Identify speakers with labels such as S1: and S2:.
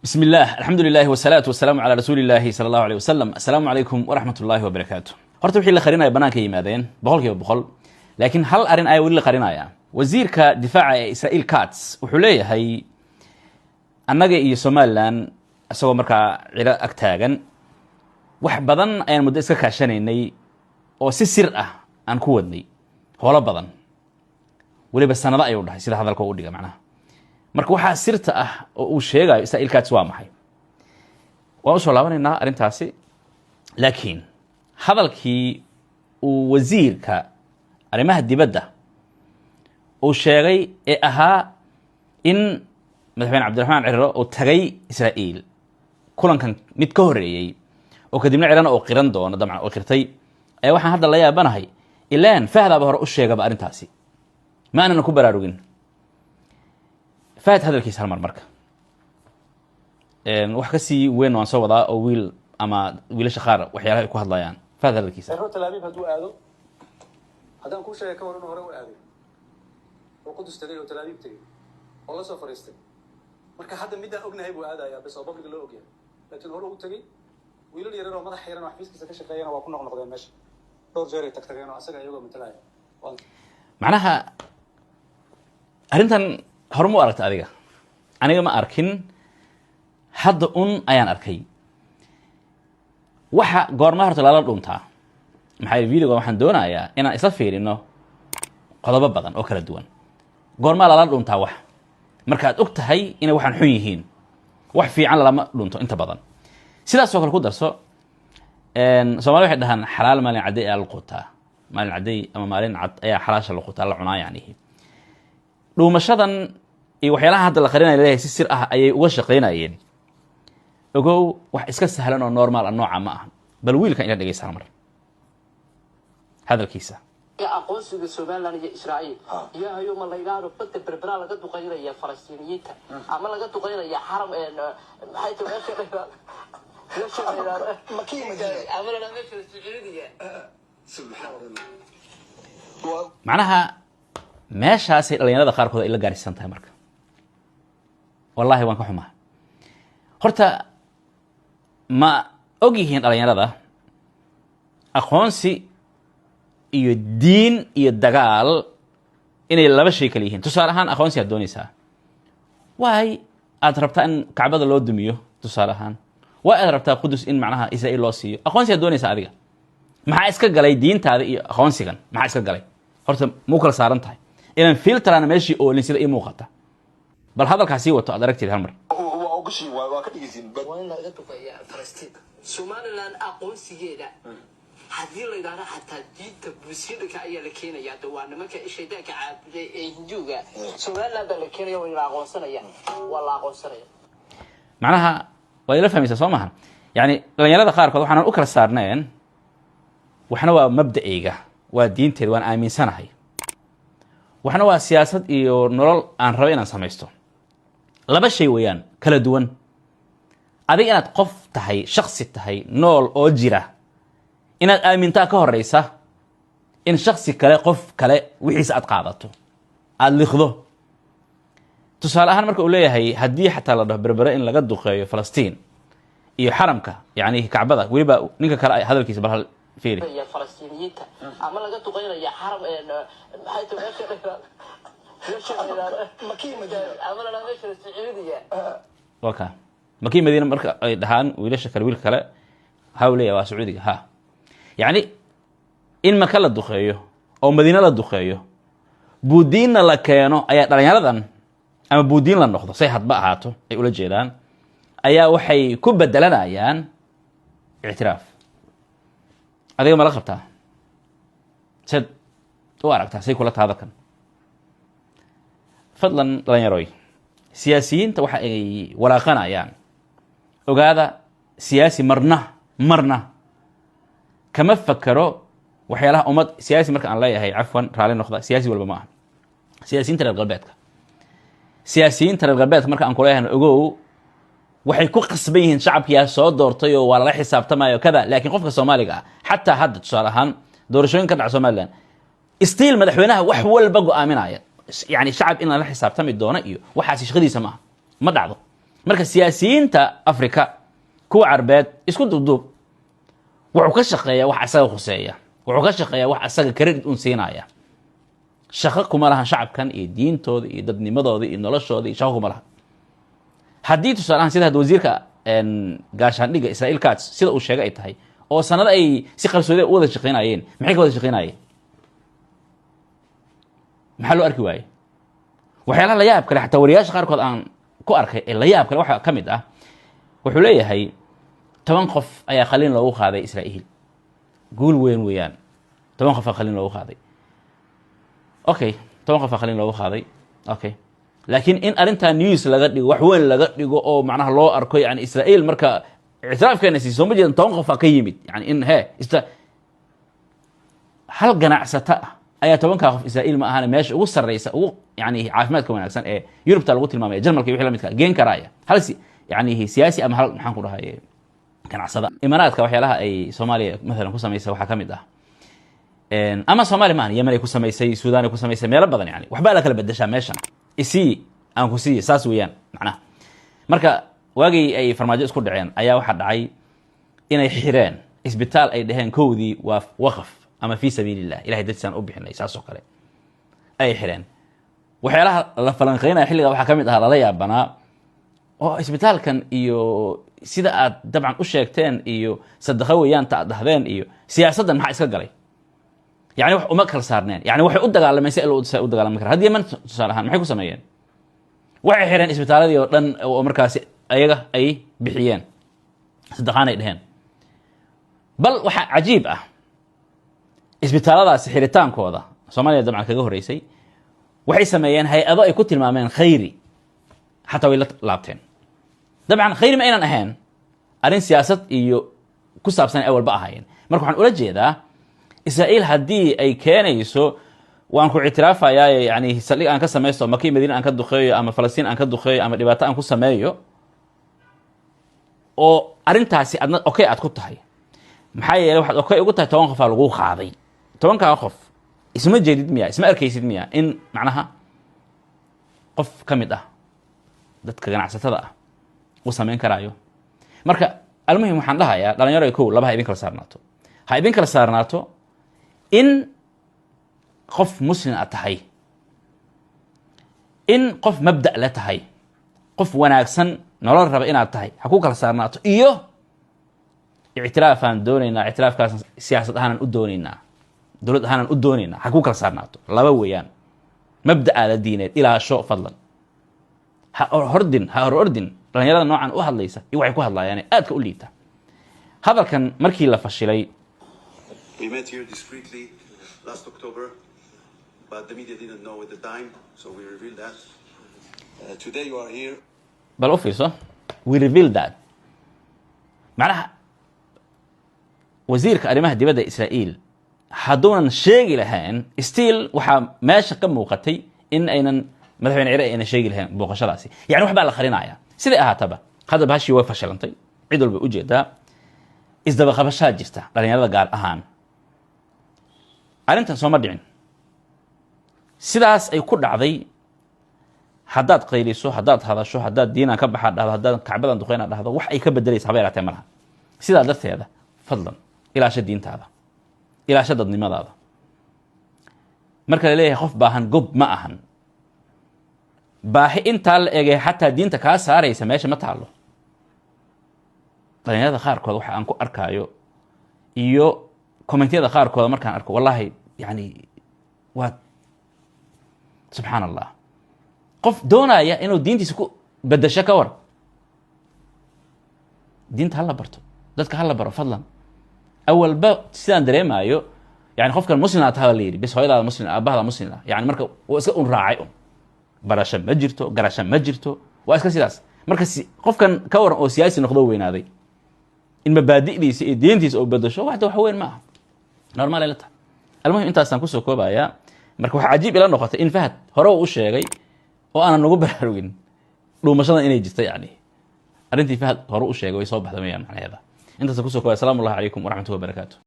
S1: بسم الله الحمد لله والصلاة والسلام على رسول الله صلى الله عليه وسلم. السلام عليكم ورحمة الله وبركاته. horta wixii la qarinaya banaanka yimaadeen boqolkiiba boqol, laakiin hal arin ay weli la qarinaya. wasiirka difaaca ee Israel Katz wuxuu leeyahay annaga iyo Somaliland asagoo markaa ciro ag taagan wax badan ayaan muddo iska kaashanaynay oo si sir ah aan ku wadnay howlo badan waliba sanado ayuu dhahay sida hadalka uu dhiga macnaha. marka waxa sirta ah oo uu sheegayo Israel Katz waa maxay? waa u soo laabanayna arintaasi, laakiin hadalkii uu wasiirka arrimaha dibadda uu sheegay ee ahaa in madaxweyne Cabdiraxmaan Ciro uu tagay Israel kulankan mid ka horeeyay oo kadibna Cirana uu qiran doono dabcan oo qirtay ay waxaan hadda la yaabanahay ilaan fahdaaba hore u sheegaba arintaasi ma aanan ku baraarugin. فهد هذا الكيس هالمر مركه wax ka sii weyn waan soo wadaa oo wiil ama wiilasha qaar waxyaalaha ay ku hadlayaan. فهد هذا الكيس
S2: talaabib haduu aado hadaan ku sheegay ka waran hore u aaday oo qudus tagay oo talaabib tagay oo la soo fariistay marka hadda midaan ognahay buu aadaya bas oo public loo ogyahay laakiin hore uu tagay wiilal yar oo madax xiran oo xafiiskiisa ka shaqeeyana waa ku noqnoqdeen meesha dhowr jeer ay tagtageen oo asaga iyagoo matalaya
S1: macnaha arintan hormu aragta adiga aniga ma arkin hadda ayaan arkay waxa goorma horta lala dhuntaa maxay video waxaan doonayaa inaan isla fiirino qodobo badan oo kala duwan. goorma lala dhuntaa wax markaad og tahay inay waxaan xun yihiin wax fiican lama dhunto inta badan. sidaas oo kale ku darso Soomaali waxay dhahaan xalaal maalin caday ayaa la qutaa, maalin caday ama maalin cad ayaa xalaasha la qutaa la cunaa yani. dhuumashadan iyo waxyaalaha hadda la qarinayo leeyahay si sir ah ayay uga shaqeynayeen ogow wax iska sahlan oo normal ah nooca ma aha. bal wiilka ina dhageysan mar hadalkiisa
S3: aqoonsiga Somaliland iyo Israel iyo hayo ma laygaaro badda berbera laga duqeynaya Falastiiniyiinta ama laga duqeynaya xaram maxay tahay
S1: macnaha meeshaasay dhalinyarada qaarkood ay la gaarsiisan tahay marka wallahi waan ka xumaa. horta ma og yihiin dhalinyarada aqoonsi iyo diin iyo dagaal inay laba shay kala yihiin. tusaale ahaan aqoonsi aad doonaysaa waay aad rabtaa in kacbada loo dumiyo, tusaale ahaan waa aad rabtaa qudus in macnaha Israel loo siiyo. aqoonsi aad doonaysaa adiga maxaa iska galay diintaada iyo aqoonsigan maxaa iska galay? horta muu kala saaran tahay inaan filtrana meeshii oolin sida ii muuqata. bal hadalkaasi wato aad aragtid hal mar
S4: waa ogashi waa ka dhigaysin
S3: waa in laga duqeeyaa Falastiin. Somaliland aqoonsigeeda hadii la yiraahdo xataa diinta buusiidka ayaa la keenayaa dawaan marka shaydaanka caabuday ee hinduuga Somaliland la keenayo in la aqoonsanaya waa la aqoonsanaya.
S1: macnaha waa ila fahmaysaa soo maaha? yani dhalinyarada qaarkood waxaan u kala saarneen waxna waa mabda'ayga waa diinteed waan aaminsanahay, waxna waa siyaasad iyo nolol aan rabo inaan samaysto. laba shay weeyaan kala duwan. adiga inaad qof tahay shakhsi tahay nool oo jira inaad aamintaa ka horeysa in shakhsi kale qof kale wixiisa aad qaadato aad liqdo. tusaale ahaan marka uu leeyahay haddii xataa la dhaho berbere in laga duqeeyo Falastiin iyo xaramka yani kacbada weliba ninka kale ay hadalkiisa bal fiiri
S3: ya Falastiiniyiinta ama laga duqeynaya xaram maxay tahay
S1: waka makii madiina marka ay dhahaan wiilasha kale wiilka kale hawleeya waa Sacuudiga ha yani in maka la duqeeyo oo madiina la duqeeyo buudiinna la keeno ayaa dhalinyaradan ama buudiin la noqdo say hadba ahaato ay ula jeedaan ayaa waxay ku bedelanayaan ictiraaf. adiga ma la qabtaa sad u aragtaa say kula taada kan? fadlan dhalinyaroy siyaasiyiinta waxa ay walaaqanayaan ogaada siyaasi marna kama fakaro waxyaalaha ummad siyaasi marka aan leeyahay cafwan raali noqda siyaasi walba ma aha siyaasiyiinta reer galbeedka marka aan ku leeyahay ogow waxay ku qasban yihiin shacabkiyaa soo doortay oo waa lala xisaabtamayo kada. laakiin qofka Soomaaliga ah xataa hadda tusaale ahaan doorashooyin ka dhaca Somaliland still madaxweynaha wax walba go'aaminaya يعني شعب إن الله حساب تمي الدونا إيو وحاسي شغلي سماه ما دعضه marka siyaasiyiinta Afrika kuwa carbeed isku dubdub wuxuu ka shaqeeyaa wax asaga khuseeya wuxuu ka shaqeeyaa wax asaga credit un siinaya shaqo kuma lahan shacabkan iyo diintooda iyo dadnimadooda iyo noloshooda iyo shaqo kuma lahan haddii tusaalahan sida wasiirka gaashaandhigga Israel Katz sida uu sheegay ay tahay oo sanado ay si qarsoodi u wada shaqeynayeen maxay ka wada shaqeynayeen maxaa loo arki waayay waxyaalaha la yaab kale xataa wariyaasha qaarkood aan ku arkay ee la yaab kale waxa ka mid ah wuxuu leeyahay 10 qof ayaa qaliin loogu qaaday Israa'iil guul weyn weeyaan 10 qof qaliin loogu qaaday okay 10 qof qaliin loogu qaaday okay laakiin in arinta news laga dhigo wax weyn laga dhigo oo macnaha loo arko yani Israa'iil marka اعترافkeena si Soomaaliya 10 qof ka yimid yani in hal ganacsata ayaa 10 qof Israa'iil ma ahan meesha ugu sareysa ugu yani caafimaadka wanaagsan ee Yurubta lagu tilmaamay Jarmalka wixii la midka geen karaya hal si يعني سياسي أم هل نحن كلها كان عصدا إمارات كوحيلها أي صوماليا مثلا كوسميسة وحكمت أما صومالي مان يمن كوسميسة السودان كوسميسة ما ربضن يعني وحبالك اللي بدش ماشان إسي أم كوسي ساسويان معناه مركا واجي أي فرماجة سكور دعين أي واحد عي إن يحيران إسبتال أي دهن كودي ووقف أما في سبيل الله إلهي دتسان أبيحن ليس سكري أي حيران وحيلها لفلنقينا حلقة وحكمتها لليا بنا oo isbitaalkan iyo sida aad dabcan u sheegteen iyo sadaqawayaan taadahdeen iyo siyaasaddan maxaa iska galay yani wax uma kala saarneen yani waxay u dagaalameen si u dagaalamay kara hadii man tusaalahan maxay ku sameeyeen waxay xireen isbitaaladii oo dhan oo markaas ayaga ay bixiyeen sadaqaan ay dhaheen bal waxa cajiib ah isbitaaladaas xiritaankooda Soomaaliya dabcan kaga horeysay waxay sameeyeen hay'ado ay ku tilmaameen khayri حتى ولا لابتين طبعا خير ما إنا أهان أرين سياسة إيو كسب سنة أول بقى هاين مركو حن أقول جيدا إسرائيل هدي أي كان يسو وأنكو اعترافها يعني سليق أنك سميسو مكي مدينة أنك الدخية أما فلسطين أنك الدخية أما الإباتة أنكو سميو أو أرين تاسي أدنا أوكي أتكوت هاي محايا لو حد أوكي أقول تهي توانخف على الغوخ هذي توانك أخف اسمه جديد مياه اسمه أركيسيد مياه إن معناها قف كمده dadka ganacsatada ah oo sameyn karaayo marka almuhim waxaan dhahayaa dhalinyaro ay koow labaha idin kala saarnaato ha idin kala saarnaato in qof muslim ah tahay in qof mabda la tahay qof wanaagsan nolol raba inaad tahay ha ku kala saarnaato iyo ictiraafan doonayna ictiraafkaas siyaasad ahaan u doonayna dawlad ahaan u doonayna ha ku kala saarnaato laba weeyaan mabda ala diineed ilaasho fadlan ha ordin dhalinyarada noocan u hadlaysa iyo waxay ku hadlayaan aadka u liita hadalkan markii la fashilay
S5: we met here discreetly last October but the media didn't know at the time so we revealed that today you are here
S1: bal officer we revealed that macnaha wasiirka arrimaha dibadda Israa'iil haduunan sheegi lahayn still waxa meesha ka muuqatay in aynan madaxweyne Ciraaq ayna sheegi lahayn booqashadaasi yani wax baa la qarinaaya sida ahaataba hadda baashi way fashilantay cid walba u jeedaa isdaba qabashaa jirta dhalinyarada gaar ahaan arintan soo ma dhicin sidaas ay ku dhacday haddaad qayliso haddaad hadasho haddaad diinaan ka baxa dhahdo haddaad kacbadan duqeyna dhahdo wax ay ka bedelaysa haba yaraatee malaha sidaa darteeda fadlan ilaasha diintaada ilaasha dadnimadaada marka la leeyahay qof baahan gob ma ahan baahi intaa la eegay xataa diinta kaa saaraysa meesha ma taalo dhalinyarada qaarkood waxa aan ku arkaayo iyo kommentiyada qaarkood markaan arko wallahi yani waa subxaan allah qof doonaya inuu diintiisa ku bedasho ka war diinta hala barto dadka hala baro fadlan awalba sidaan dareemayo yani qofkan muslim aad tahay la yiri bis hooyadaada muslim aabbahaada muslim yani marka waa iska un raacay barasho ma jirto garasho ma jirto waa iska sidaas marka qofkan ka waran oo siyaasi noqdo weynaaday in mabaadi'diisa iyo diintiisa oo bedasho wax weyn ma aha normal ay la tahay almuhim intaasaan kusoo koobaya marka waxa cajiib ila noqotay in Fahad hore uu sheegay oo aan nagu baraarugin dhuumashada inay jirto yani arintii Fahad hore uu sheegay way soo baxday macnaheeda intaasaan kusoo koobaya salaamu alaykum wa rahmatullahi wa barakatuh